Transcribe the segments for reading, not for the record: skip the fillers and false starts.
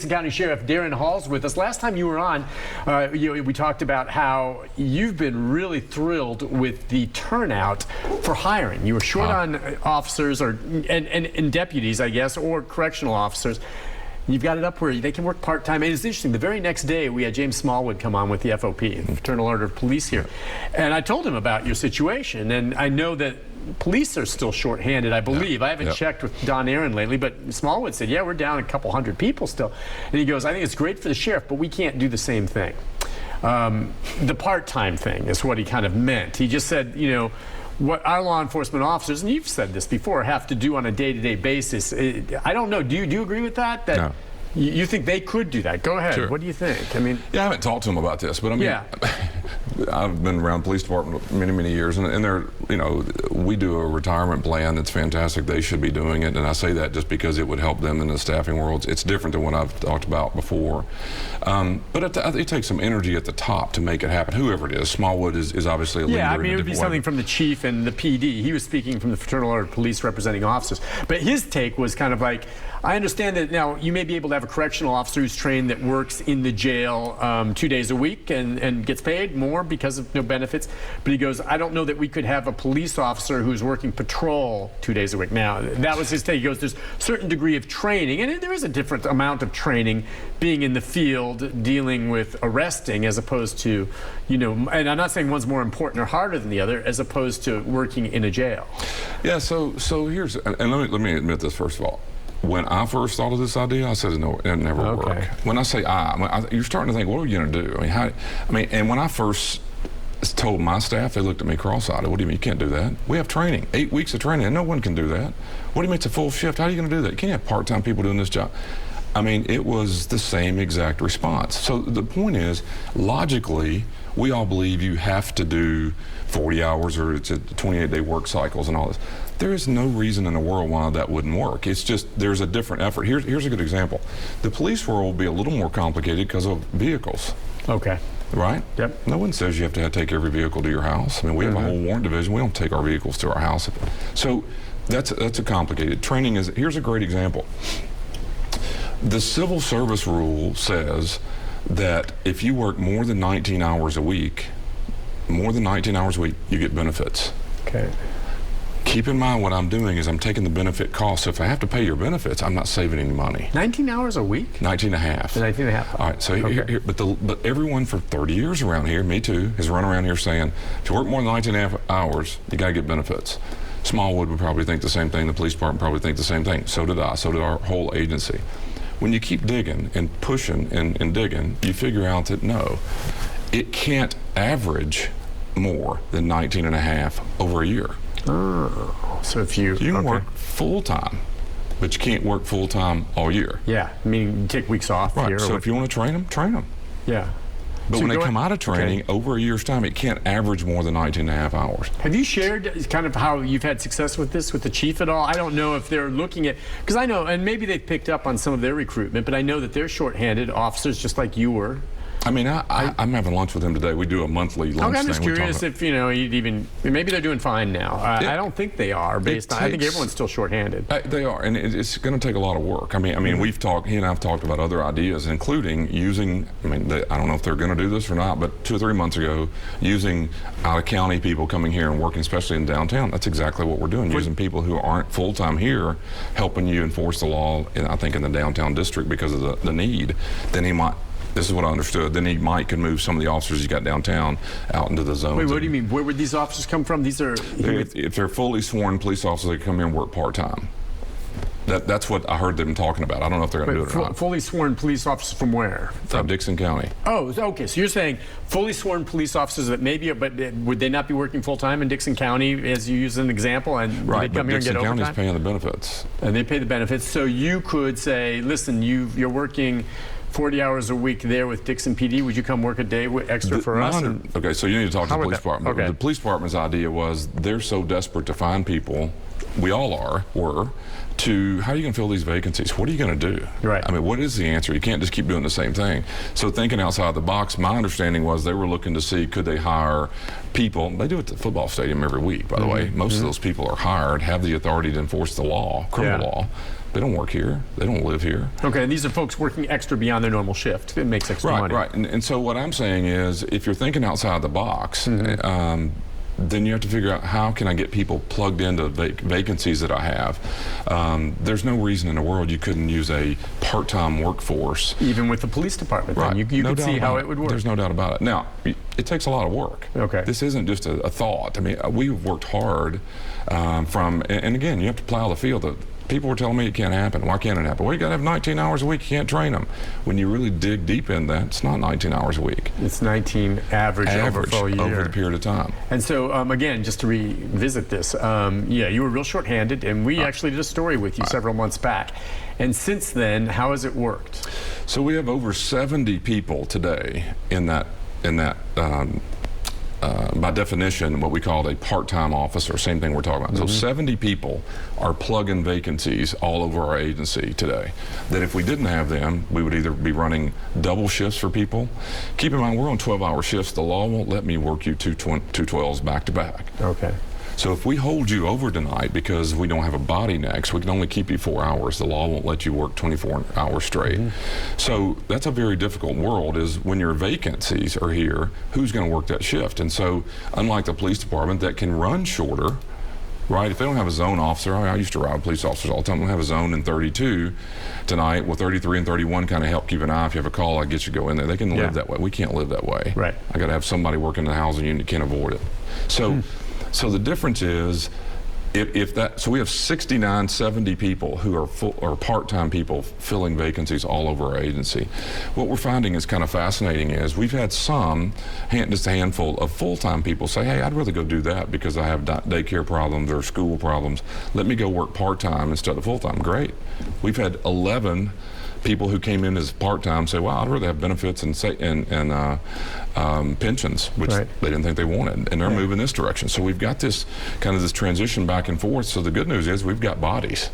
Dixon County Sheriff Daron Hall's with us. Last time you were on, we talked about how you've been really thrilled with the turnout for hiring. You were short on officers and deputies, I guess, or correctional officers. You've got it up where they can work part-time. And it's interesting, the very next day we had James Smallwood come on with the FOP, the Fraternal Order of Police here. And I told him about your situation, and I know that police are still short-handed, I believe. I haven't checked with Don Aaron lately, but Smallwood said, yeah, we're down a couple hundred people still. And he goes, I think it's great for the sheriff, but we can't do the same thing. The part-time thing is what he kind of meant. He just said, you know, what our law enforcement officers, and you've said this before, have to do on a day-to-day basis. I don't know. Do you agree with that? No. You think they could do that? Go ahead. Sure. What do you think? I mean, yeah, I haven't talked to them about this, but I mean, I've been around the police department many years, and they're, you know, we do a retirement plan that's fantastic. They should be doing it, and I say that just because it would help them in the staffing world. It's different than what I've talked about before, but it takes some energy at the top to make it happen. Whoever it is, Smallwood is obviously a leader. Yeah, I mean, it would be something way. from the chief and the PD. He was speaking from the Fraternal Order of Police representing officers, but his take was kind of like, I understand that now you may be able to have a correctional officer who's trained that works in the jail 2 days a week and gets paid more because of no benefits. But he goes, I don't know that we could have a police officer who's working patrol 2 days a week. Now, that was his take. He goes, there's a certain degree of training, and there is a different amount of training being in the field dealing with arresting as opposed to, you know, and I'm not saying one's more important or harder than the other, as opposed to working in a jail. Yeah, so here's, and let me admit this first of all. When I first thought of this idea, I said, no, it never worked. When I say you're starting to think, what are you going to do? I mean, and when I first told my staff, they looked at me cross-eyed. What do you mean you can't do that? We have training, 8 weeks of training, and no one can do that. What do you mean it's a full shift? How are you going to do that? You can't have part-time people doing this job. I mean, it was the same exact response. So the point is, logically, we all believe you have to do 40 hours or it's a 28-day work cycles and all this. There is no reason in the world why that wouldn't work. It's just there's a different effort. Here's a good example. The police world will be a little more complicated because of vehicles. Okay. Right? Yep. No one says you have to take every vehicle to your house. I mean, we have a whole warrant division. We don't take our vehicles to our house. So that's a complicated. Training is, here's a great example. The civil service rule says that if you work more than 19 hours a week, you get benefits. Okay. Keep in mind what I'm doing is I'm taking the benefit cost. So if I have to pay your benefits, I'm not saving any money. 19 hours a week? 19 and a half. 19 and a half. All right, so but everyone for 30 years around here, me too, has run around here saying, if you work more than 19 and a half hours, you got to get benefits. Smallwood would probably think the same thing. The police department probably think the same thing. So did I. So did our whole agency. When you keep digging and pushing and digging, you figure out that no, it can't average more than 19 and a half over a year. Oh, so if you can work full-time, but you can't work full-time all year. Yeah, meaning you take weeks off. Right, so if you want to train them, train them. Yeah. But when they come out of training, over a year's time, it can't average more than 19 and a half hours. Have you shared kind of how you've had success with this with the chief at all? I don't know if they're looking at, because I know, and maybe they've picked up on some of their recruitment, but I know that they're shorthanded officers just like you were. I mean, I'm having lunch with him today. We do a monthly lunch thing. I'm just curious if, you know, maybe they're doing fine now. I don't think they are based on, I think everyone's still shorthanded. They are, and it's going to take a lot of work. I mean, we've talked, he and I have talked about other ideas, including using, I don't know if they're going to do this or not, but 2 or 3 months ago, using out-of-county people coming here and working, especially in downtown. That's exactly what we're doing, using people who aren't full-time here, helping you enforce the law, I think, in the downtown district because of the need. Then he might, this is what I understood, then he could move some of the officers he's got downtown out into the zones. Wait, what do you mean? Where would these officers come from? These are... If they're fully sworn police officers, they come here and work part-time. That's what I heard them talking about. I don't know if they're going to do it or not. Fully sworn police officers from where? From Dixon County. Oh, okay. So you're saying fully sworn police officers that maybe, but would they not be working full-time in Dixon County, as you use as an example, and right, they come here and get overtime? Dixon County's paying the benefits. And they pay the benefits. So you could say, listen, you're working 40 hours a week there with Dixon PD. Would you come work a day extra for us? Okay, so you need to talk to the police department. Okay. The police department's idea was they're so desperate to find people, we all were, to how are you going to fill these vacancies? What are you going to do? Right. I mean, what is the answer? You can't just keep doing the same thing. So thinking outside the box, my understanding was they were looking to see could they hire people. They do it at the football stadium every week, by the way. Most of those people are hired, have the authority to enforce the law, criminal law. They don't work here. They don't live here. Okay, and these are folks working extra beyond their normal shift. It makes extra money. Right. And so what I'm saying is, if you're thinking outside the box, then you have to figure out how can I get people plugged into vacancies that I have. There's no reason in the world you couldn't use a part-time workforce. Even with the police department, right. then you no could see how it would work. There's no doubt about it. Now, it takes a lot of work. Okay. This isn't just a thought. I mean, we've worked hard and again, you have to plow the field. People were telling me it can't happen. Why can't it happen? Well, you got to have 19 hours a week. You can't train them. When you really dig deep in that, it's not 19 hours a week. It's 19 average over a full year. Over the period of time. And so, again, just to revisit this, you were real shorthanded, and we actually did a story with you several months back. And since then, how has it worked? So we have over 70 people today in that by definition, what we call a part-time officer, same thing we're talking about. So 70 people are plug-in vacancies all over our agency today. That if we didn't have them, we would either be running double shifts for people. Keep in mind, we're on 12-hour shifts. The law won't let me work you two 12s back to back. Okay. So if we hold you over tonight because we don't have a body next, we can only keep you 4 hours. The law won't let you work 24 hours straight. So that's a very difficult world, is when your vacancies are here, who's going to work that shift? And so unlike the police department that can run shorter, right? If they don't have a zone officer, I used to ride with police officers all the time. We have a zone in 32 tonight. Well, 33 and 31 kind of help keep an eye. If you have a call, I get you go in there. They can live that way. We can't live that way. Right. I got to have somebody working in the housing unit. Can't avoid it. So. So the difference is, so we have 69, 70 people who are part-time people filling vacancies all over our agency. What we're finding is kind of fascinating is we've had just a handful of full-time people say, hey, I'd rather go do that because I have daycare problems or school problems. Let me go work part-time instead of full-time. Great. We've had 11 people who came in as part-time say, wow, I'd rather have benefits and pensions, which they didn't think they wanted, and they're moving this direction. So we've got this kind of this transition back and forth. So the good news is we've got bodies.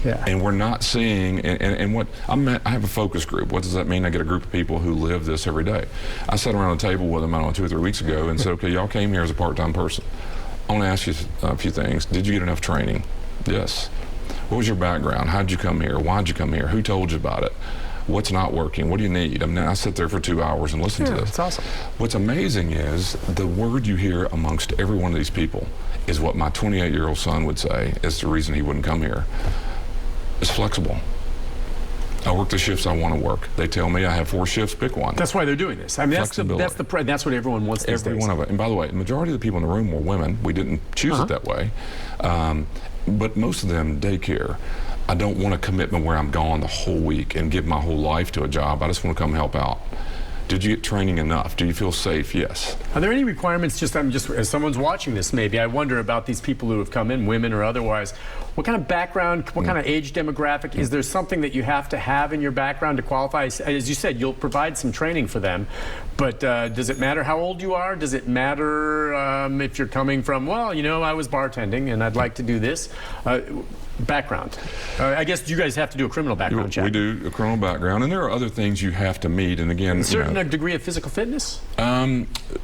Yeah. And we're not seeing, and what I have a focus group. What does that mean? I get a group of people who live this every day. I sat around a table with them, I don't know, 2 or 3 weeks ago and said, okay, y'all came here as a part-time person. I want to ask you a few things. Did you get enough training? Yes. What was your background? How'd you come here? Why'd you come here? Who told you about it? What's not working? What do you need? I mean, I sit there for 2 hours and listen to this. That's awesome. What's amazing is the word you hear amongst every one of these people is what my 28-year-old son would say is the reason he wouldn't come here. It's flexible. I work the shifts I want to work. They tell me I have 4 shifts, pick one. That's why they're doing this. I mean, that's what everyone wants these days. Every one of it. And by the way, the majority of the people in the room were women. We didn't choose it that way. But most of them, daycare. I don't want a commitment where I'm gone the whole week and give my whole life to a job. I just want to come help out. Did you get training enough? Do you feel safe? Yes. Are there any requirements, as someone's watching this maybe, I wonder about these people who have come in, women or otherwise, what kind of background, what kind of age demographic? Is there something that you have to have in your background to qualify? As you said, you'll provide some training for them, but does it matter how old you are? Does it matter if you're coming from, well, I was bartending and I'd like to do this? Background. I guess you guys have to do a criminal background check. We do a criminal background, and there are other things you have to meet. And again, a certain degree of physical fitness.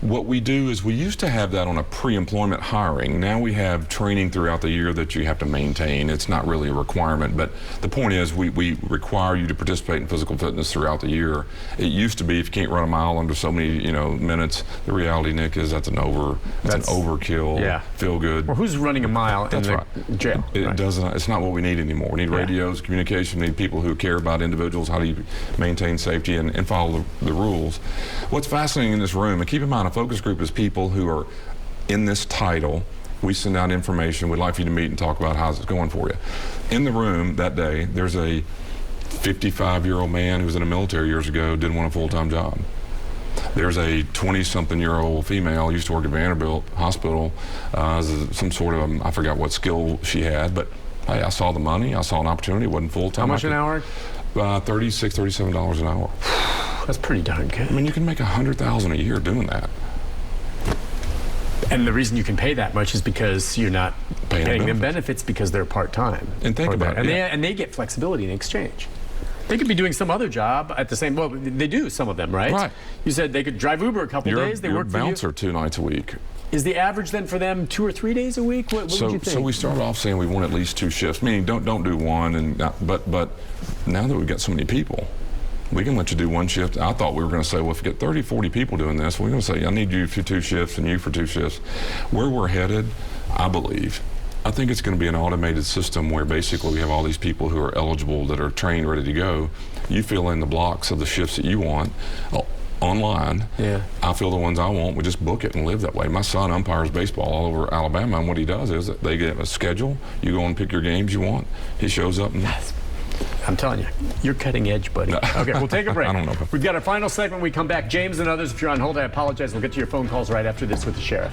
What we do is we used to have that on a pre-employment hiring. Now we have training throughout the year that you have to maintain. It's not really a requirement, but the point is we require you to participate in physical fitness throughout the year. It used to be if you can't run a mile under so many minutes. The reality, Nick, is that's an overkill. Yeah. Feel good. Well, who's running a mile in the jail? It doesn't. It's not what we need anymore. We need radios, communication. We need people who care about individuals. How do you maintain safety and follow the rules? What's fascinating in this room, and keep in mind, a focus group is people who are in this title. We send out information. We'd like for you to meet and talk about how's it going for you. In the room that day, there's a 55-year-old man who was in the military years ago, didn't want a full-time job. There's a 20-something-year-old female, used to work at Vanderbilt Hospital, some sort of, I forgot what skill she had, but hey, I saw the money, I saw an opportunity, it wasn't full-time. How much an hour? $36, $37 an hour. That's pretty darn good. I mean, you can make $100,000 a year doing that. And the reason you can pay that much is because you're not paying them benefits because they're part-time. And think about it. And they get flexibility in exchange. They could be doing some other job at the same. Well, they do, some of them, right? Right. You said they could drive Uber a couple days. They work for you. You're a bouncer 2 nights a week. Is the average then for them 2 or 3 days a week? What would you think? So we started off saying we want at least 2 shifts, meaning don't do one. But now that we've got so many people, we can let you do 1 shift. I thought we were going to say, well, if we get 30, 40 people doing this, we're going to say, I need you for 2 shifts and you for 2 shifts. Where we're headed, I think it's going to be an automated system where basically we have all these people who are eligible that are trained, ready to go. You fill in the blocks of the shifts that you want online. Yeah. I fill the ones I want. We just book it and live that way. My son umpires baseball all over Alabama, and what he does is they get a schedule. You go and pick your games you want. He shows up and... I'm telling you, you're cutting edge, buddy. Okay, we'll take a break. I don't know. We've got our final segment. When we come back. James and others, if you're on hold, I apologize. We'll get to your phone calls right after this with the sheriff.